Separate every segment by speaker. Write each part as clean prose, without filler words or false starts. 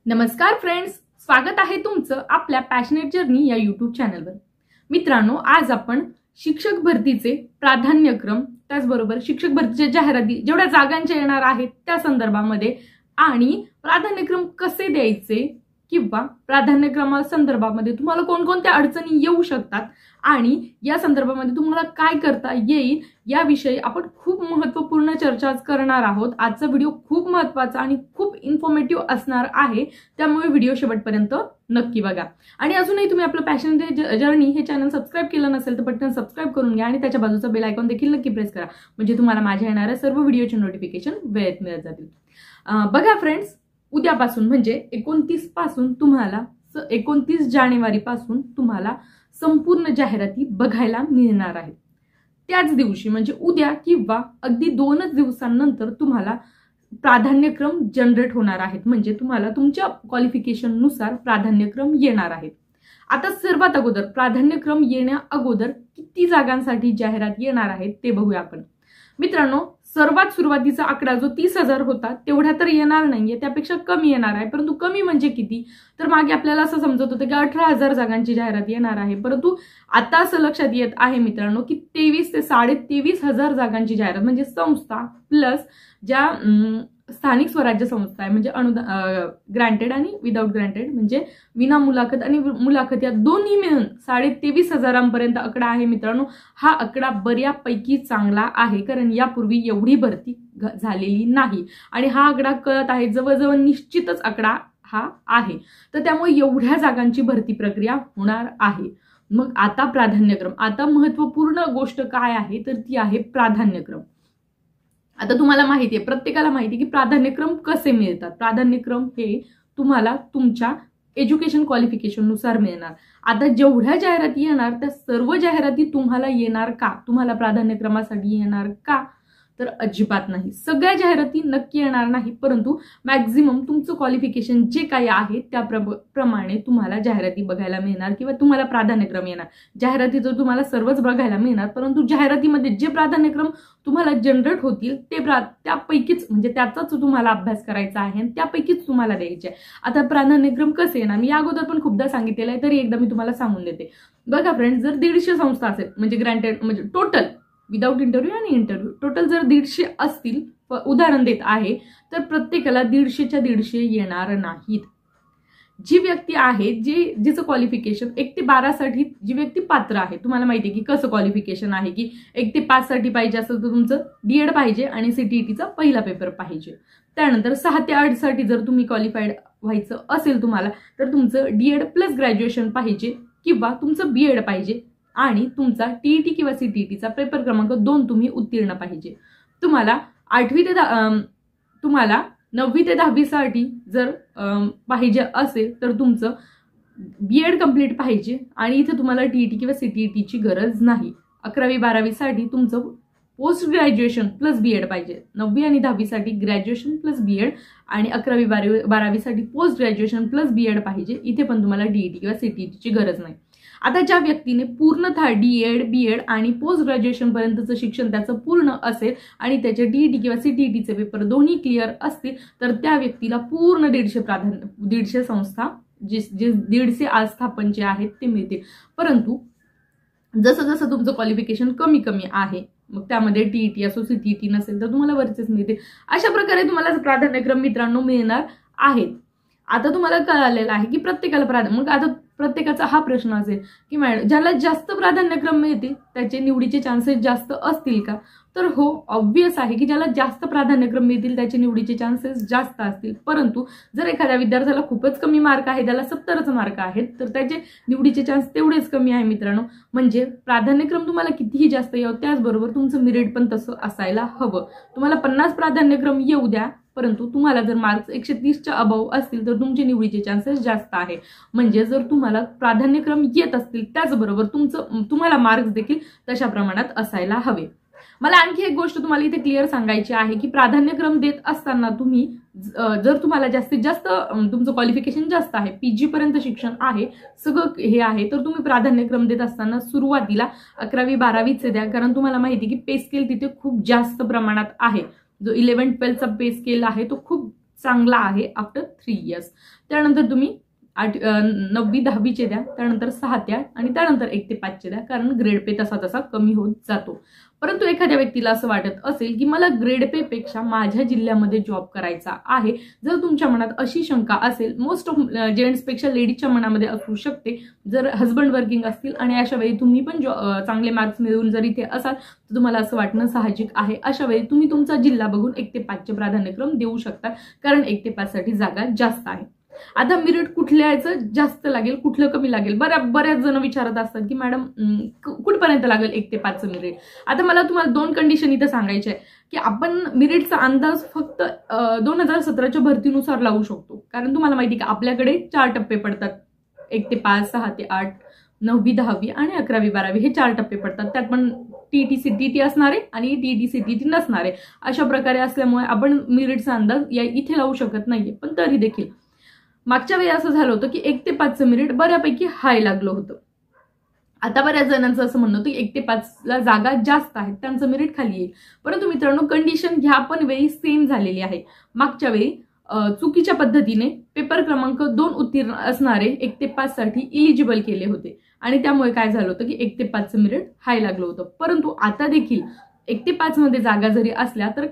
Speaker 1: नमस्कार फ्रेंड्स, स्वागत आहे तुमचं आपल्या पॅशनेट जर्नी या यूट्यूब चॅनलवर। मित्रांनो, आज आपण शिक्षक भरतीचे प्राधान्यक्रम, त्याचबरोबर शिक्षक भरतीच्या जाहिराती जेवढ्या जागांच्या येणार आहेत त्या संदर्भामध्ये आणि प्राधान्यक्रम कसे द्यायचे किंवा प्राधान्यक्रमा संदर्भामध्ये तुम्हाला कोणकोणत्या अडचणी येऊ शकतात आणि या संदर्भामध्ये तुम्हाला काय करता येईल याविषयी आपण खूप महत्त्वपूर्ण चर्चा करणार आहोत। आजचा व्हिडिओ खूप महत्त्वाचा आणि खूप इन्फॉर्मेटिव्ह असणार आहे, त्यामुळे व्हिडिओ शेवटपर्यंत नक्की बघा। आणि अजूनही तुम्ही आपलं पॅशनेट जर्नी हे चॅनल सबस्क्राइब केलं नसेल तर पटकन सबस्क्राइब करून घ्या आणि त्याच्या बाजूचा बेल आयकॉन देखील नक्की प्रेस करा, म्हणजे तुम्हाला माझ्या येणाऱ्या सर्व व्हिडिओचे नोटिफिकेशन वेळेत मिळत जातील। बघा फ्रेंड्स, उद्यापासून म्हणजे 29 पासून तुम्हाला 29 जानेवारी पासून तुम्हाला संपूर्ण जाहिराती बघायला मिळणार आहेत। त्याच दिवशी म्हणजे उद्या किंवा अगदी 2च दिवसांनंतर तुम्हाला प्राधान्यक्रम जनरेट होणार आहेत, म्हणजे तुम्हाला तुमच्या क्वालिफिकेशन नुसार प्राधान्यक्रम येणार आहेत। आता सर्वात अगोदर प्राधान्यक्रम येण्या अगोदर किती जागांसाठी जाहिरात येणार आहेत ते बघूया आपण। मित्रांनो, सर्वात सुरुवातीचा आकडा जो 30,000 होता तेवढा तर येणार नाहीये, त्यापेक्षा कमी येणार आहे। परंतु कमी म्हणजे किती, तर मागे आपल्याला असं समजत होतं की 18,000 जागांची जाहिरात येणार आहे, परंतु आता असं लक्षात येत आहे मित्रांनो की 23 ते 23,500 जागांची जाहिरात, म्हणजे संस्था प्लस ज्या स्थानिक स्वराज्य संस्था आहे, म्हणजे ग्रँटेड आणि विदाउट ग्रँटेड, म्हणजे विना मुलाखत आणि मुलाखत या दोन्ही मिळून 23,500 पर्यंत आकडा आहे। मित्रांनो, हा आकडा बऱ्यापैकी चांगला आहे, कारण यापूर्वी एवढी भरती झालेली नाही आणि हा आकडा कळत आहे, जवळजवळ निश्चितच आकडा हा आहे। तर त्यामुळे एवढ्या जागांची भरती प्रक्रिया होणार आहे। मग आता प्राधान्यक्रम, आता महत्त्वपूर्ण गोष्ट काय आहे तर ती आहे प्राधान्यक्रम। आता तुम्हाला माहिती आहे, प्रत्येकाला माहिती आहे की प्राधान्यक्रम कसे मिळतात। प्राधान्यक्रम हे तुम्हाला तुमच्या एज्युकेशन क्वालिफिकेशन नुसार मिळणार। आता जेवढ्या जाहिराती येणार त्या सर्व जाहिराती तुम्हाला येणार का, तुम्हाला प्राधान्यक्रमासाठी येणार का, तर अजिबात नाही। सगळ्या जाहिराती नक्की येणार नाही, परंतु मॅक्झिमम तुमचं क्वालिफिकेशन जे काही आहे त्याप्रमाणे तुम्हाला जाहिराती बघायला मिळणार किंवा तुम्हाला प्राधान्यक्रम येणार। जाहिराती तर तुम्हाला सर्वच बघायला मिळणार, परंतु जाहिरातीमध्ये जे प्राधान्यक्रम तुम्हाला जनरेट होतील ते त्यापैकीच, म्हणजे त्याचाच तुम्हाला अभ्यास करायचा आहे आणि त्यापैकीच तुम्हाला द्यायचे आहे। आता प्राधान्यक्रम कसे येणार मी अगोदर पण खूपदा सांगितलेलं आहे, तरी एकदा मी तुम्हाला सांगून देते। बघा फ्रेंड्स, जर 150 संस्था असेल, म्हणजे ग्रँटेड, म्हणजे टोटल विदाउट इंटरव्ह्यू आणि इंटरव्ह्यू टोटल जर 150 असतील, उदाहरण देत आहे, तर प्रत्येकाला 150च्या 150 येणार नाहीत। जी व्यक्ती आहे जिचं क्वालिफिकेशन 1 ते 12 साठी जी व्यक्ती पात्र आहे, तुम्हाला माहिती आहे की कसं क्वालिफिकेशन आहे की 1 ते 5 साठी पाहिजे असेल तर तुमचं डीएड पाहिजे आणि सीटीईटीचा पहिला पेपर पाहिजे। त्यानंतर 6 ते 8 साठी जर तुम्ही क्वालिफाईड व्हायचं असेल तुम्हाला, तर तुमचं डीएड प्लस ग्रॅज्युएशन पाहिजे किंवा तुमचं बीएड पाहिजे आणि तुमचा टीईटी किंवा सीटीईटीचा पेपर क्रमांक 2 तुम्ही उत्तीर्ण पाहिजे। तुम्हाला 9वी ते 10वी साठी जर पाहिजे असेल तर तुमचं बीएड कंप्लीट पाहिजे आणि इथे तुम्हाला टीईटी किंवा सीटीईटीची गरज नाही। 11वी 12वी साठी तुमचं पोस्ट ग्रॅज्युएशन प्लस बीएड पाहिजे। 9वी आणि 10वी साठी ग्रॅज्युएशन प्लस बीएड आणि 11वी 12वी साठी पोस्ट ग्रॅज्युएशन प्लस बीएड पाहिजे। इथे पण तुम्हाला टीईटी किंवा सीटीईटीची गरज नाही। आता ज्या व्यक्तीने पूर्णतः डीएड बीएड आणि पोस्ट ग्रॅज्युएशन पर्यंतचं शिक्षण त्याचं पूर्ण असेल आणि त्याचे टीईटी किंवा सीटीईटीचे पेपर दोन्ही क्लिअर असतील, तर त्या व्यक्तीला पूर्ण 150 संस्था जे 150 आस्थापन जे आहेत ते मिळतील। परंतु जसं जसं तुमचं क्वालिफिकेशन कमी कमी आहे, मग त्यामध्ये टीईटी असो सीटीईटी नसेल तर तुम्हाला वरचेच मिळतील। अशा प्रकारे तुम्हाला प्राधान्यक्रम मित्रांनो मिळणार आहेत। आता तुम्हाला कळालेलं आहे की प्रत्येकाला मग आता प्रत्येकाचा हा प्रश्न असेल की मॅडम, ज्याला जास्त प्राधान्यक्रम मिळतील त्याचे निवडीचे चान्सेस जास्त असतील का, तर हो, ऑब्व्हियस आहे की ज्याला जास्त प्राधान्यक्रम मिळतील त्याचे निवडीचे चान्सेस जास्त असतील। परंतु जर एखाद्या विद्यार्थ्याला खूपच कमी मार्क आहे, त्याला 70च मार्क आहेत, तर त्याचे निवडीचे चान्स तेवढेच कमी आहे मित्रांनो। म्हणजे प्राधान्यक्रम तुम्हाला कितीही जास्त येऊ, त्याचबरोबर तुमचं मेरिट पण तसं असायला हवं। तुम्हाला 50 प्राधान्यक्रम येऊ द्या, परंतु तुम्हाला जर मार्क्स 130च्या अबव असतील तर तुमचे निवडीचे चान्सेस जास्त आहे। म्हणजे जर तुम्हाला प्राधान्यक्रम येत असतील त्याचबरोबर तुम्हाला मार्क्स देखील तशा प्रमाणात असायला हवे। मला आणखी एक गोष्ट तुम्हाला इथे क्लिअर सांगायची आहे की प्राधान्यक्रम देत असताना तुम्ही जर तुम्हाला जास्तीत जास्त तुमचं क्वालिफिकेशन जास्त आहे, पीजी पर्यंत शिक्षण आहे, सगळं हे आहे, तर तुम्ही प्राधान्यक्रम देत असताना सुरुवातीला 11वी 12वीचे द्या, कारण तुम्हाला माहिती की पे स्केल तिथे खूप जास्त प्रमाणात आहे। जो 11-12चा पे स्केल आहे तो खूप चांगला आहे आफ्टर 3 इयर्स. त्यानंतर तुम्ही 9वी 10वीचे द्या, त्यानंतर 6 ते 8 आणि त्यानंतर 1 ते 5चे द्या, कारण ग्रेड पे तसा तसा कमी होत जातो. परंतु एखाद्या व्यक्तीला असं वाटत असेल की मला ग्रेड पे पेक्षा माझ्या जिल्ह्यामध्ये जॉब करायचा आहे, जर तुमच्या मनात अशी शंका असेल, मोस्ट ऑफ जेंट्सपेक्षा लेडीजच्या मनामध्ये असू शकते, जर हस्बंड वर्किंग असतील आणि अशा वेळी तुम्ही पण चांगले मार्क्स मिळवून जर इथे असाल तर तुम्हाला असं वाटणं साहजिक आहे. अशा वेळी तुम्ही तुमचा जिल्हा बघून 1 ते 5चे प्राधान्यक्रम देऊ शकता, कारण 1 ते 5 साठी जागा जास्त आहे. आता मेरिट कुठल्याचं जास्त लागेल, कुठलं कमी लागेल, बऱ्याच जण विचारत असतात की मॅडम कुठपर्यंत लागेल 1 ते 5चं मेरिट. आता मला तुम्हाला 2 कंडिशन इथं सांगायचे आहे की आपण मेरिटचा अंदाज फक्त 2017च्या भरतीनुसार लावू शकतो, कारण तुम्हाला माहिती का आपल्याकडे 4 टप्पे पडतात, 1 ते 5, 6 ते 8, 9वी 10वी आणि 11वी 12वी हे 4 टप्पे पडतात. त्यात पण TT असणारे आणि TT नसणारे, अशा प्रकारे असल्यामुळे आपण मेरिटचा अंदाज या इथे लावू शकत नाहीये. पण तरी देखील मागच्या वेळी असं झालं होतं की 1 ते 5चं मेरिट बऱ्यापैकी हाय लागलं होतं. आता बऱ्याच जणांचं असं म्हणणं होतं की 1 ते 5ला जागा जास्त आहेत, त्यांचं मेरिट खाली येईल. परंतु मित्रांनो, कंडिशन ह्या पण वेळी सेम झालेली आहे. मागच्या वेळी चुकीच्या पद्धतीने पेपर क्रमांक 2 उत्तीर्ण असणारे 1 ते 5 साठी इलिजिबल केले होते आणि त्यामुळे काय झालं होतं की 1 ते 5चं मेरिट हाय लागलं होतं. परंतु आता देखील 1 ते 5 मध्ये जागा जरी असल्या तर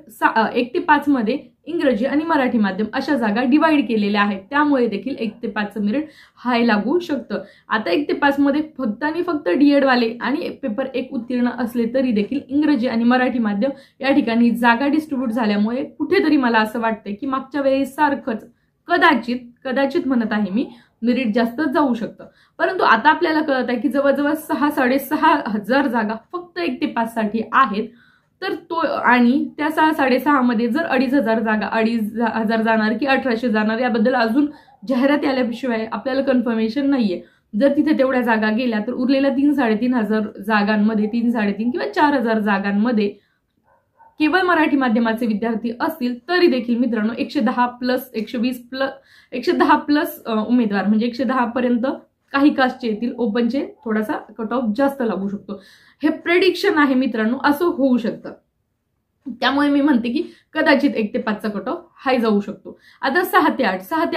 Speaker 1: 1 ते 5 मध्ये इंग्रजी आणि मराठी माध्यम अशा जागा डिवाइड केलेल्या आहेत, त्यामुळे देखील 1 ते 5चं मेरिट हाय लागू शकतं. आता 1 ते 5 मध्ये फक्त आणि फक्त DED वाले आणि पेपर 1 उत्तीर्ण असले तरी देखील इंग्रजी आणि मराठी माध्यम या ठिकाणी जागा डिस्ट्रीब्यूट झाल्यामुळे कुठेतरी मला असं वाटतंय की मागच्या वेळेस सारखंच कदाचित म्हणत आहे मी, मेरिट जास्त जाऊ शकतं. परंतु आता आपल्याला कळत आहे की जवळजवळ 6,500 जागा फक्त 1 ते 5 साठी आहेत. तर तो आणि त्या 6,500 मध्ये जर 2,500 जागा 2,500 जाणार की 1,800 जाणार याबद्दल अजून जाहिरात आल्याशिवाय आपल्याला कन्फर्मेशन नाहीये. जर तिथे तेवढ्या जागा गेल्या तर उरलेल्या 3,500 जागांमध्ये 3,500 किंवा 4,000 जागांमध्ये केवळ मराठी माध्यमाचे विद्यार्थी असतील तरी देखील मित्रांनो 110 प्लस 110 प्लस उमेदवार म्हणजे 110 पर्यंत काही कास्टचे येतील, ओपनचे थोडासा कट ऑफ जास्त लागू शकतो. हे प्रेडिक्शन आहे मित्रांनो, असं होऊ शकतं. त्यामुळे मी म्हणते की कदाचित 1 ते 5चा कट ऑफ हाय जाऊ शकतो. आता 6 ते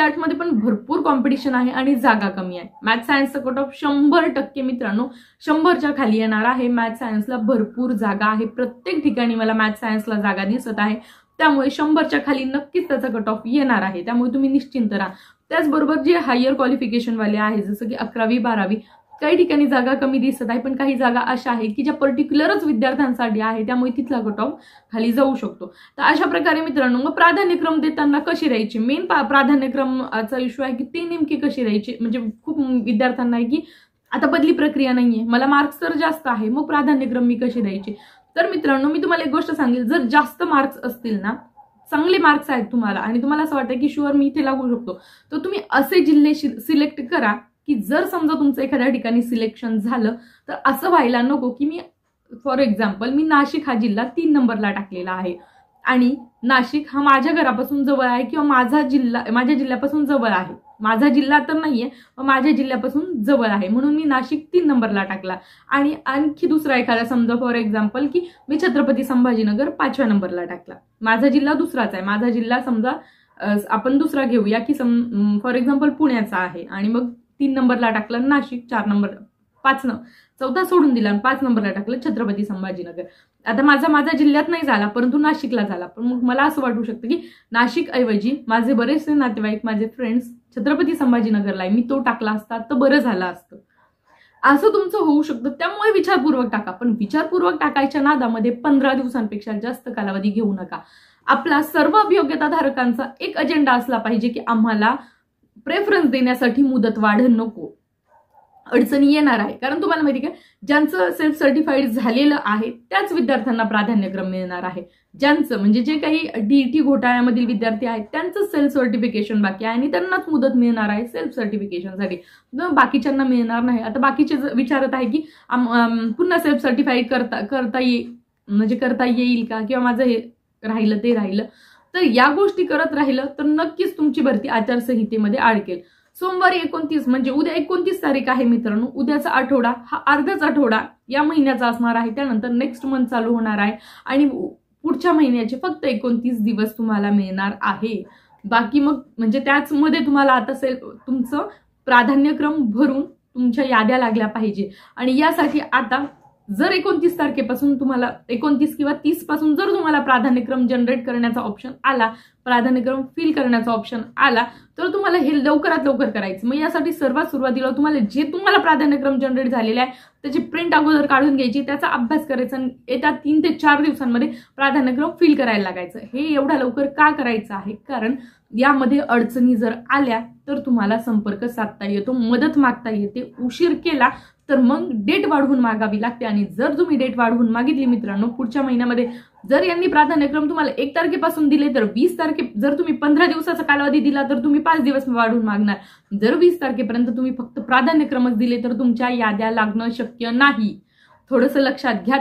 Speaker 1: 8 मध्ये पण भरपूर कॉम्पिटिशन आहे आणि जागा कमी आहे. मॅथ सायन्सचा कट ऑफ 100% मित्रांनो 100च्या खाली येणार आहे. मॅथ सायन्सला भरपूर जागा आहे, प्रत्येक ठिकाणी मला मॅथ सायन्सला जागा दिसत आहे, त्यामुळे 100च्या खाली नक्कीच त्याचा कट ऑफ येणार आहे. त्यामुळे तुम्ही निश्चिंत राहा. त्याचबरोबर जे हायर क्वालिफिकेशन वाले आहे जसं की 11वी 12वी काही ठिकाणी जागा कमी दिसत आहे, पण काही जागा अशा आहेत की ज्या पर्टिक्युलरच विद्यार्थ्यांसाठी आहे, त्यामुळे तिथला कट ऑफ खाली जाऊ शकतो. तर अशा प्रकारे मित्रांनो मग प्राधान्यक्रम देताना कशी द्यायची, मेन प्राधान्यक्रमाचा इश्यू आहे की ते नेमकी कशी द्यायची. म्हणजे खूप विद्यार्थ्यांना आहे की आता बदली प्रक्रिया नाहीये, मला मार्क्स तर जास्त आहे, मग प्राधान्यक्रम मी कशी द्यायची. तर मित्रांनो मी तुम्हाला एक गोष्ट सांगेल, जर जास्त मार्क्स असतील ना, चांगले मार्क्स आहेत तुम्हाला आणि तुम्हाला असं वाटतं की शुअर मी इथे लागू शकतो, तर तुम्ही असे जिल्हे सिलेक्ट करा की जर समजा तुमचं एखाद्या ठिकाणी सिलेक्शन झालं तर असं व्हायला नको की मी फॉर एक्झाम्पल मी नाशिक हा जिल्हा 3 नंबरला टाकलेला आहे आणि नाशिक हा माझ्या घरापासून जवळ आहे किंवा माझ्या जिल्ह्यापासून जवळ आहे, माझा जिल्हा तर नाहीये पण माझ्या जिल्ह्यापासून जवळ आहे म्हणून मी नाशिक 3 नंबरला टाकला. आणि आणखी दुसरा एखादा समजा फॉर एक्झाम्पल की मी छत्रपती संभाजीनगर 5व्या नंबरला टाकला, माझा जिल्हा दुसराच आहे, माझा जिल्हा समजा आपण दुसरा घेऊया की फॉर एक्झाम्पल पुण्याचा आहे आणि मग 3 नंबरला टाकलं नाशिक, 4 नंबर 4 सोडून दिला आणि 5 नंबरला टाकलं छत्रपती संभाजीनगर. आता माझा जिल्ह्यात नाही झाला परंतु नाशिकला झाला, पण मग मला असं वाटू शकतं की नाशिक ऐवजी माझे बरेचसे नातेवाईक माझे फ्रेंड्स छत्रपती संभाजीनगरला आहे, मी तो टाकला असता तर बरं झालं असतं. असं तुमचं होऊ शकतं, त्यामुळे विचारपूर्वक टाका. पण विचारपूर्वक टाकायच्या नादामध्ये 15 दिवसांपेक्षा जास्त कालावधी घेऊ नका. आपला सर्व अभियोग्यताधारकांचा एक अजेंडा असला पाहिजे की आम्हाला प्रेफरन्स देण्यासाठी मुदत वाढ नको, अडचणी येणार आहे. कारण तुम्हाला माहिती का, ज्यांचं सेल्फ सर्टिफाईड झालेलं आहे त्याच विद्यार्थ्यांना प्राधान्यक्रम मिळणार आहे. ज्यांचं म्हणजे जे काही DET घोटाळ्यामधील विद्यार्थी आहेत त्यांचं सेल्फ सर्टिफिकेशन बाकी आहे आणि त्यांनाच मुदत मिळणार आहे सेल्फ सर्टिफिकेशनसाठी, बाकीच्यांना मिळणार नाही. आता बाकीचे विचारत आहे की पुन्हा सेल्फ सर्टिफाईड करता येईल का, किंवा माझं हे राहिलं ते राहिलं. तर या गोष्टी करत राहिलं तर नक्कीच तुमची भरती आचारसंहितेमध्ये अडकेल. सोमवारी 29 म्हणजे उद्या 29 तारीख आहे मित्रांनो, उद्याचा आठवडा हा अर्धाच आठवडा या महिन्याचा असणार आहे. त्यानंतर नेक्स्ट मंथ चालू होणार आहे आणि पुढच्या महिन्याचे फक्त 29 दिवस तुम्हाला मिळणार आहे. बाकी मग म्हणजे त्याचमध्ये तुम्हाला आता तुमचं प्राधान्यक्रम भरून तुमच्या याद्या लागल्या पाहिजे। आणि यासाठी आता जर 29 तारखेपासून तुम्हाला 29 किंवा 30 पासून जर तुम्हाला प्राधान्यक्रम जनरेट करण्याचा ऑप्शन आला, प्राधान्यक्रम फिल करण्याचा ऑप्शन आला, तर तुम्हाला हे लवकरात लवकर करायचं। मग यासाठी सर्वात सुरुवातीला तुम्हाला जे तुम्हाला प्राधान्यक्रम जनरेट झालेले आहे त्याची प्रिंट अगोदर काढून घ्यायची, त्याचा अभ्यास करायचा आणि येत्या 3 ते 4 दिवसांमध्ये प्राधान्यक्रम फिल करायला लागायचं। हे एवढ्या लवकर का करायचं आहे, कारण यामध्ये अडचणी जर आल्या तर तुम्हाला संपर्क साधता येतो, मदत मागता येते। उशीर केला तर मग डेट वाढवून मागावी लागते आणि जर तुम्ही डेट वाढवून मागितली मित्रांनो पुढच्या महिन्यामध्ये, जर यांनी प्राधान्यक्रम तुम्हाला 1 तारखेपासून दिले तर 20 तारखे, जर तुम्ही 15 दिवसाचा कालावधी दिला तर तुम्ही 5 दिवस वाढवून मागणार। जर 20 तारखेपर्यंत तुम्ही फक्त प्राधान्यक्रमच दिले तर तुमच्या याद्या लागणं शक्य नाही, थोडंसं लक्षात घ्या।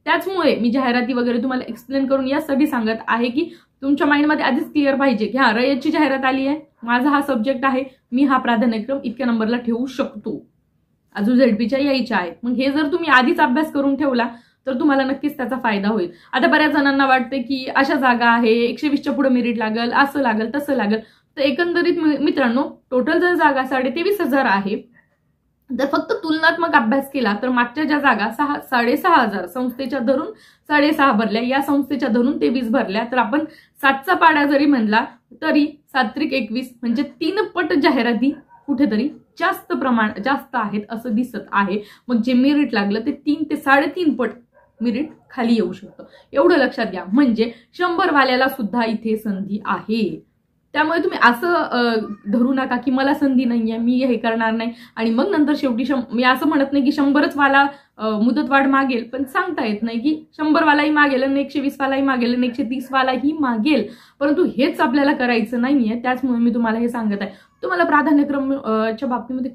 Speaker 1: त्याचमुळे मी जाहिराती वगैरे तुम्हाला एक्सप्लेन करून यासाठी सांगत आहे की तुमच्या माइंडमध्ये आधीच क्लिअर पाहिजे की हा रयतची जाहिरात आली आहे, माझा हा सब्जेक्ट आहे, मी हा प्राधान्यक्रम इतक्या नंबरला ठेवू शकतो, अजून झेडपीच्या यायच्या आहेत। मग हे जर तुम्ही आधीच अभ्यास करून ठेवला तर तुम्हाला नक्कीच त्याचा फायदा होईल। आता बऱ्याच जणांना वाटते की अशा जागा आहे 120च्या पुढे मेरिट लागेल, असं लागेल तसं लागेल, तर एकंदरीत मित्रांनो टोटल जर जागा 23,500 आहे जर फक्त तुलनात्मक अभ्यास केला तर मागच्या ज्या जागा 6,500 संस्थेच्या धरून 6.5 भरल्या, या संस्थेच्या धरून 23 भरल्या, तर आपण 7चा पाडा जरी म्हणला तरी 7-21 म्हणजे 3 पट जाहिराती कुठेतरी जास्त आहेत असं दिसत आहे। मग जे मेरिट लागलं ते 3 ते 3.5 पट मेरिट खाली येऊ शकतं, एवढं लक्षात घ्या। म्हणजे 100 वाल्याला सुद्धा इथे संधी आहे। त्यामुळे तुम्ही असं धरू नका की मला संधी नाहीये, मी हे करणार नाही आणि मग नंतर शेवटी मी असं म्हणत नाही की 100च वाला मुदतवाढ मागेल, पण सांगता येत नाही की 100 वालाही मागेल आणि 120 वालाही मागेल आणि 130 वालाही मागेल, परंतु हेच आपल्याला करायचं नाहीये। त्याचमुळे मी तुम्हाला हे सांगत आहे। तुम्हाला प्राधान्यक्रमच्या बाबतीमध्ये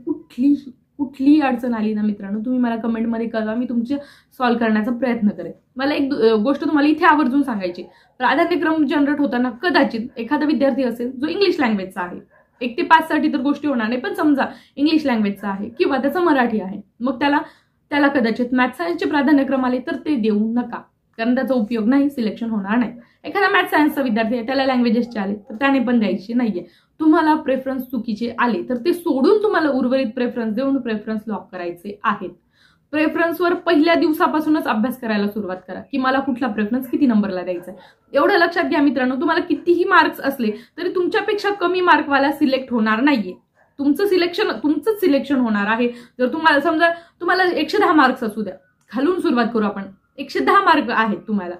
Speaker 1: कुठलीही अडचण आली ना मित्रांनो, तुम्ही मला कमेंटमध्ये कळवा, मी तुमचे सॉल्व्ह करण्याचा प्रयत्न करेन। मला एक गोष्ट तुम्हाला इथे आवर्जून सांगायची, प्राधान्यक्रम जनरेट होताना कदाचित एखादा विद्यार्थी असेल जो इंग्लिश लँग्वेजचा आहे, 1 ते 5 साठी तर गोष्टी होणार नाही, पण समजा इंग्लिश लँग्वेजचा आहे किंवा त्याचं मराठी आहे, मग त्याला कदाचित मॅथ सायन्सचे प्राधान्यक्रम आले तर ते देऊ नका, कारण त्याचा उपयोग नाही, सिलेक्शन होणार नाही। एखादा मॅथ सायन्सचा विद्यार्थी आहे त्याला लँग्वेजेसचे आले तर त्याने पण द्यायचे नाहीये। तुम्हाला प्रेफरन्स चुकीचे आले तर ते सोडून तुम्हाला उर्वरित प्रेफरन्स देऊन प्रेफरन्स लॉक करायचे आहेत। प्रेफरन्सवर पहिल्या दिवसापासूनच अभ्यास करायला सुरुवात करा की मला कुठला प्रेफरन्स किती नंबरला द्यायचा आहे। एवढं लक्षात घ्या मित्रांनो, तुम्हाला कितीही मार्क्स असले तरी तुमच्यापेक्षा कमी मार्कवाला सिलेक्ट होणार नाहीये, तुमचंच सिलेक्शन होणार आहे। जर तुम्हाला समजा तुम्हाला 110 मार्क्स असू द्या, खालून सुरुवात करू आपण, 110 मार्क आहेत तुम्हाला,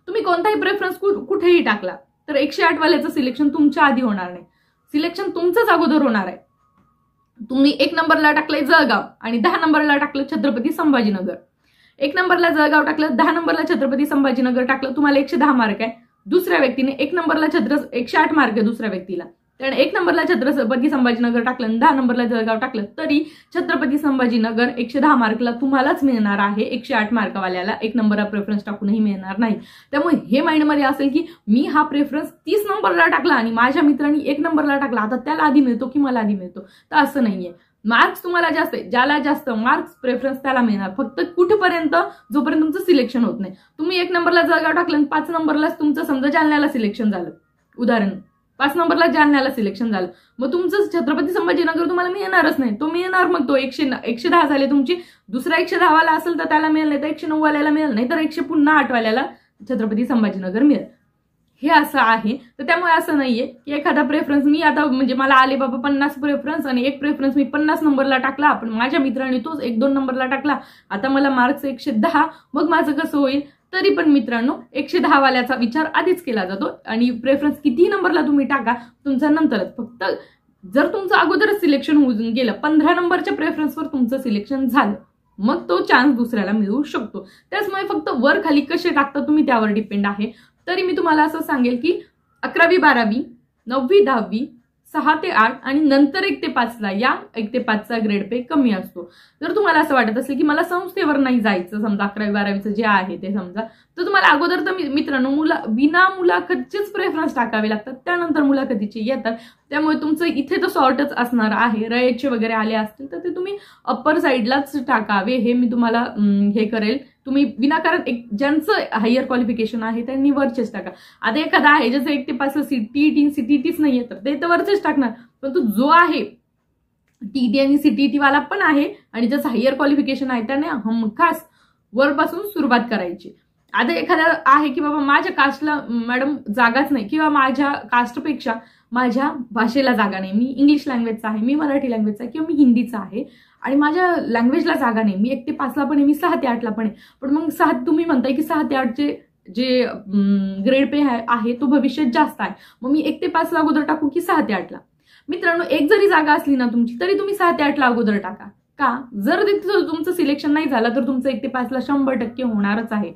Speaker 1: तुम्ही कोणताही प्रेफरन्स कुठेही टाकला तर 108 वाल्याचं सिलेक्शन तुमच्या आधी होणार नाही, सिलेक्शन तुमचंच अगोदर होणार आहे। तुम्ही 1 नंबरला टाकलंय जळगाव आणि 10 नंबरला टाकलं छत्रपती संभाजीनगर, 1 नंबरला जळगाव टाकलं, 10 नंबरला छत्रपती संभाजीनगर टाकलं, तुम्हाला 110 मार्क आहे। दुसऱ्या व्यक्तीने 1 नंबरला 108 मार्क आहे दुसऱ्या व्यक्तीला, कारण 1 नंबरला छत्रपती संभाजीनगर टाकलं आणि 10 नंबरला जळगाव टाकलं तरी छत्रपती संभाजीनगर 110 मार्कला तुम्हालाच मिळणार आहे, 108 मार्कवाल्याला 1 नंबरला प्रेफरन्स टाकूनही मिळणार नाही। त्यामुळे हे माइंडमध्ये असेल की मी हा प्रेफरन्स 30 नंबरला टाकला आणि माझ्या मित्रांनी 1 नंबरला टाकला, आता त्याला आधी मिळतो की मला आधी मिळतो, तर असं नाहीये। मार्क्स तुम्हाला जास्त आहे, ज्याला जास्त मार्क्स प्रेफरन्स त्याला मिळणार, फक्त कुठेपर्यंत जोपर्यंत तुमचं सिलेक्शन होत नाही। तुम्ही 1 नंबरला जळगाव टाकलं आणि 5 नंबरलाच तुमचं समजा जालन्याला सिलेक्शन झालं, उदाहरण 5 नंबरला जालन्याला सिलेक्शन झालं, मग तुमचं छत्रपती संभाजीनगर तुम्हाला मिळणारच नाही, तो मिळणार मग तो 110 झाले तुमची, दुसरा 110 वाला असेल तर त्याला मिळेल, नाही तर 109 वाल्याला मिळेल, नाही तर 108 वाल्याला छत्रपती संभाजीनगर मिळेल। हे असं आहे। तर त्यामुळे असं नाहीये की एखादा प्रेफरन्स मी आता म्हणजे मला आले बाबा 50 प्रेफरन्स आणि एक प्रेफरन्स मी 50 नंबरला टाकला, पण माझ्या मित्रांनी तोच 1-2 नंबरला टाकला, आता मला मार्क्स 110, मग माझं कसं होईल? तरी पण मित्रांनो 110 वाल्याचा विचार आधीच केला जातो आणि प्रेफरन्स किती नंबरला तुम्ही टाका तुमचा नंतरच, फक्त जर तुमचं अगोदरच सिलेक्शन होऊन गेलं, 15 नंबरच्या प्रेफरन्सवर तुमचं सिलेक्शन झालं, मग तो चान्स दुसऱ्याला मिळू शकतो। त्याचमुळे फक्त वर खाली कसे टाकता तुम्ही त्यावर डिपेंड आहे। तरी मी तुम्हाला असं सांगेल की 11वी 12वी 9वी 10वी 6 ते 8 आणि नंतर 1 ते 5ला या 1 ते 5चा ग्रेड पे कमी असतो। जर तुम्हाला असं वाटत असेल की मला संस्थेवर नाही जायचं, समजा 11वी 12वीचं जे आहे ते समजा, तर तुम्हाला अगोदर तर मित्रांनो बिना मुलाखतीचेच प्रेफरन्स टाकावे लागतात, त्यानंतर मुलाखतीचे येतात। त्यामुळे तुमचं इथे तर सॉर्टच असणार आहे, रयतचे वगैरे आले असतील तर ते तुम्ही अप्पर साईडलाच टाकावे, हे मी तुम्हाला हे करेल, तुम्ही विनाकारण ज्यांचं हायर क्वालिफिकेशन आहे त्यांनी वरचेच टाका. आता एखादा आहे ज्याचं 1 ते 5 सीटीईटी सीटीईटीच नाहीये तर ते तर वरचेच टाकणार, परंतु जो आहे टीईटी आणि सीटीईटी वाला पण आहे आणि ज्याचं हायर क्वालिफिकेशन आहे त्याने हमखास वरपासून सुरुवात करायची. आता एखादा आहे की बाबा माझ्या कास्टला मॅडम जागाच नाही किंवा माझ्या कास्टपेक्षा माझ्या भाषेला जागा नाही, मी इंग्लिश लँग्वेजचा आहे, मी मराठी लँग्वेजचा आहे किंवा मी हिंदीचा आहे आणि माझ्या लँग्वेजला जागा नाही, मी 1 ते 5 ला पण आहे, मी 6 ते 8 ला पण आहे. पण मग तुम्ही म्हणताय की 6 ते 8चे जे ग्रेड पे आहे तो भविष्यात जास्त आहे, मग मी 1 ते 5 ला अगोदर टाकू की 6 ते 8 ला? मित्रांनो, एक जरी जागा असली ना तुमची तरी तुम्ही 6 ते 8 ला अगोदर टाका. का? जर तिथं तुमचं सिलेक्शन नाही झालं तर तुमचं 1 ते 5 ला 100% होणारच आहे.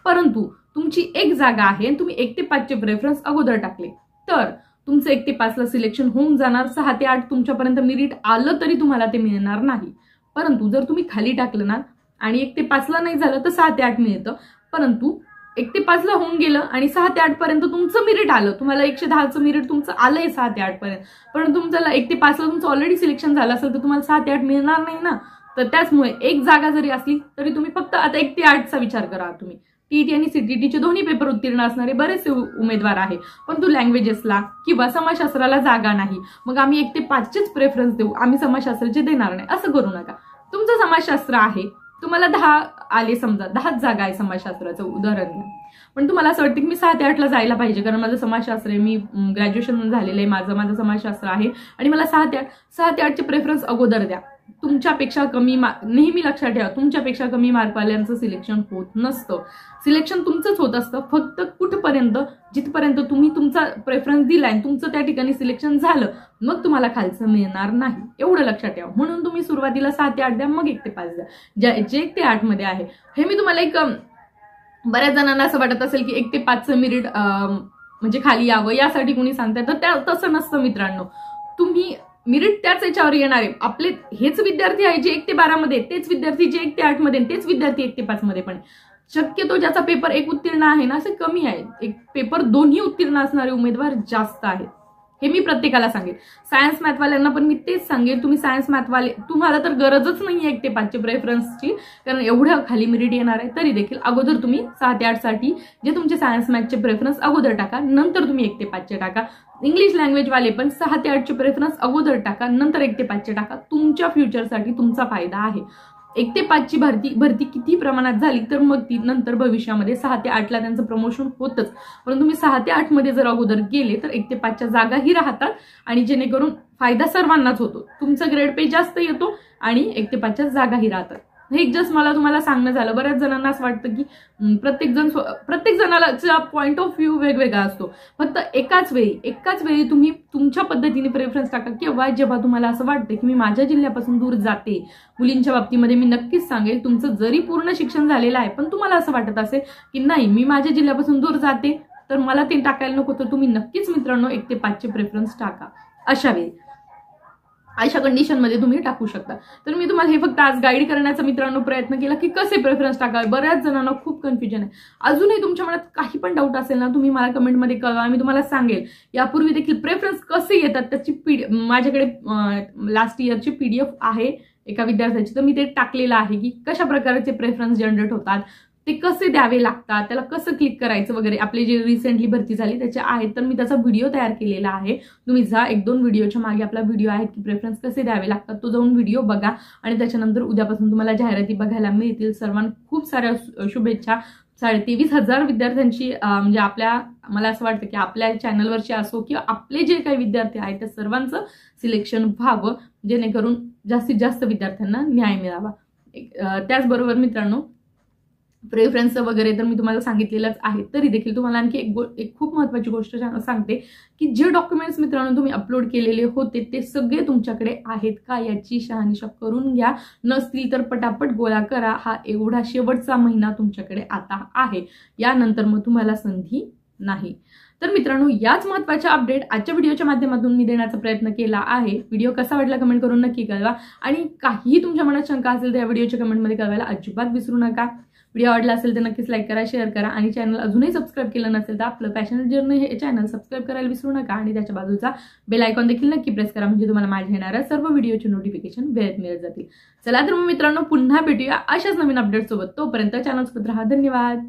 Speaker 1: परंतु तुमची एक जागा आहे आणि तुम्ही 1 ते 5 चे प्रेफरन्स अगोदर टाकले तर तुमचं 1 ते 5 ला सिलेक्शन होऊन जाणार. 6 ते 8 तुमच्यापर्यंत मेरिट आलं तरी तुम्हाला ते मिळणार नाही. परंतु जर तुम्ही खाली टाकलं ना आणि 1 ते 5 ला नाही झालं तर 6 ते 8 मिळतं. परंतु 1 ते 5 ला होऊन गेलं आणि 6 ते 8 पर्यंत तुमचं मेरिट आलं, तुम्हाला 110चं मेरिट तुमचं आलंय 6 ते 8 पर्यंत, परंतु तुमचं 1 ते 5 ला तुमचं ऑलरेडी सिलेक्शन झालं असेल तर तुम्हाला 6 ते 8 मिळणार नाही ना. तर त्याचमुळे एक जागा जरी असली तरी तुम्ही फक्त आता 1 ते 8चा विचार करा. तुम्ही टीईटी आणि सीटीईटीचे दोन्ही पेपर उत्तीर्ण असणारे बरेचसे उमेदवार आहे, परंतु लँग्वेजेसला किंवा समाजशास्त्राला जागा नाही, मग आम्ही 1 ते 5चेच प्रेफरन्स देऊ, आम्ही समाजशास्त्राचे देणार नाही, असं करू नका. तुमचं समाजशास्त्र आहे, तुम्हाला 10 आले, समजा 10 जागा आहे समाजशास्त्राचं उदाहरण घ्या, पण तुम्हाला असं वाटतं की मी 6 ते 8 ला जायला पाहिजे कारण माझं समाजशास्त्र आहे, मी ग्रॅज्युएशन झालेलं आहे, माझं समाजशास्त्र आहे आणि मला 6 ते 8चे प्रेफरन्स अगोदर द्या. तुमच्यापेक्षा कमी नेहमी लक्षात ठेवा, तुमच्यापेक्षा कमी मार्कवाल्यांचं सिलेक्शन होत नसतं. सिलेक्शन तुमचंच होत असतं, फक्त कुठपर्यंत, जिथपर्यंत तुम्ही तुमचा प्रेफरन्स दिलाय, तुमचं त्या ठिकाणी सिलेक्शन झालं, मग तुम्हाला खालचं मिळणार नाही, एवढं लक्षात ठेवा. म्हणून तुम्ही सुरुवातीला 6 ते 8 द्या, मग 1 ते 5 द्या, जे 1 ते 8 मध्ये आहे. हे मी तुम्हाला बऱ्याच जणांना असं वाटत असेल की 1 ते 5चं मेरिट म्हणजे खाली यावं यासाठी कोणी सांगताय, तर तसं नसतं मित्रांनो. तुम्ही मेरिट त्याच याच्यावर येणार आहे. आपले हेच विद्यार्थी आहे जे 1 ते 12 मध्ये, तेच विद्यार्थी जे 1 ते 8 मध्ये, तेच विद्यार्थी 1 ते 5 मध्ये पण. शक्यतो ज्याचा पेपर 1 उत्तीर्ण आहे ना असे कमी आहे, एक पेपर 2ही उत्तीर्ण असणारे उमेदवार जास्त आहेत. हे मी प्रत्येकाला सांगेन. सायन्स मॅथवाल्यांना पण मी तेच सांगेन, तुम्ही सायन्स मॅथवाले तुम्हाला तर गरजच नाहीये 1 ते 5चे प्रेफरन्सची, कारण एवढ्या खाली मेरिट येणार आहे. तरी देखील अगोदर तुम्ही 6 ते 8 साठी जे तुमचे सायन्स मॅथचे प्रेफरन्स अगोदर टाका, नंतर तुम्ही 1 ते 5चे टाका. इंग्लिश लँग्वेज वाले पण 6 ते 8चे प्रेफरन्स अगोदर टाका, नंतर 1 ते 5चे टाका. तुमच्या फ्युचरसाठी तुमचा फायदा आहे. 1 ते 5ची भरती किती प्रमाणात झाली तर मग ती नंतर भविष्यामध्ये 6 ते 8 ला त्यांचं प्रमोशन होतच, परंतु तुम्ही 6 ते 8 मध्ये जर अगोदर गेले तर 1 ते 5च्या जागाही राहतात आणि जेणेकरून फायदा सर्वांनाच होतो. तुमचं ग्रेड पे जास्त येतो आणि 1 ते 5च्या जागाही राहतात. हे जस्ट मला तुम्हाला सांगणं झालं. बऱ्याच जणांना असं वाटतं की प्रत्येक जणाला पॉइंट ऑफ व्ह्यू वेगवेगळा असतो. फक्त एकाच वेळी तुम्ही तुमच्या पद्धतीने प्रेफरन्स टाका, किंवा जेव्हा तुम्हाला असं वाटतं की मी माझ्या जिल्ह्यापासून दूर जाते, मुलींच्या बाबतीमध्ये मी नक्कीच सांगेल, तुमचं जरी पूर्ण शिक्षण झालेलं आहे पण तुम्हाला असं वाटत असेल की नाही मी माझ्या जिल्ह्यापासून दूर जाते तर मला ते टाकायला नको, तर तुम्ही नक्कीच मित्रांनो 1 ते 5चे प्रेफरन्स टाका. अशा कंडिशनमध्ये तुम्ही टाकू शकता. तर मी तुम्हाला हे फक्त आज गाईड करण्याचा मित्रांनो प्रयत्न केला की कसे प्रेफरन्स टाकावे. बऱ्याच जणांना खूप कन्फ्युजन आहे. अजूनही तुमच्या मनात काही पण डाऊट असेल ना, तुम्ही मला कमेंटमध्ये कळवा, मी तुम्हाला सांगेल. यापूर्वी देखील प्रेफरन्स कसे येतात त्याची माझ्याकडे लास्ट इयरची PDF आहे एका विद्यार्थ्याची, तर मी ते टाकलेलं आहे की कशा प्रकारचे प्रेफरन्स जनरेट होतात, ते कसे द्यावे लागतात, त्याला कसं क्लिक करायचं वगैरे. आपली जे रिसेंटली भरती झाली त्याचे आहेत, तर मी त्याचा व्हिडिओ तयार केलेला आहे. तुम्ही जा, 1-2 व्हिडिओच्या मागे आपला व्हिडिओ आहे की प्रेफरन्स कसे द्यावे लागतात, तो जाऊन व्हिडिओ बघा आणि त्याच्यानंतर उद्यापासून तुम्हाला जाहिराती बघायला मिळतील. सर्वांना खूप साऱ्या शुभेच्छा. 23,500 विद्यार्थ्यांची म्हणजे मला असं वाटतं की आपल्या चॅनलवरचे असो किंवा आपले जे काही विद्यार्थी आहेत त्या सर्वांचं सिलेक्शन व्हावं, जेणेकरून जास्तीत जास्त विद्यार्थ्यांना न्याय मिळावा. त्याचबरोबर मित्रांनो, प्रेफरन्स वगैरे तर मी तुम्हाला सांगितलेलंच आहे. तरी देखील तुम्हाला आणखी एक खूप महत्त्वाची गोष्ट सांगते की जे डॉक्युमेंट्स मित्रांनो तुम्ही अपलोड केलेले होते ते सगळे तुमच्याकडे आहेत का याची शहानिशा करून घ्या. नसतील तर पटापट गोळा करा. हा एवढा शेवटचा महिना तुमच्याकडे आता आहे, यानंतर मग तुम्हाला संधी नाही. तर मित्रांनो, याच महत्त्वाच्या अपडेट आजच्या व्हिडिओच्या माध्यमातून मी देण्याचा प्रयत्न केला आहे. व्हिडिओ कसा वाटला कमेंट करून नक्की कळवा आणि काहीही तुमच्या मनात शंका असेल तर या व्हिडिओच्या कमेंटमध्ये कळवायला अजिबात विसरू नका. व्हिडिओ आवडला असेल तर नक्कीच लाईक करा, शेअर करा आणि चॅनल अजूनही सबस्क्राईब केलं नसेल तर आपलं पॅशनेट जर्नी हे चॅनल सबस्क्राईब करायला विसरू नका आणि त्याच्या बाजूचा बेल आयकॉन देखील नक्की प्रेस करा, म्हणजे तुम्हाला माझ्या येणाऱ्या सर्व व्हिडिओचे नोटिफिकेशन वेळेत मिळत जातील. चला तर मग मित्रांनो, पुन्हा भेटूया अशाच नवीन अपडेट सोबत. तोपर्यंत चॅनल सोबत राहा. धन्यवाद.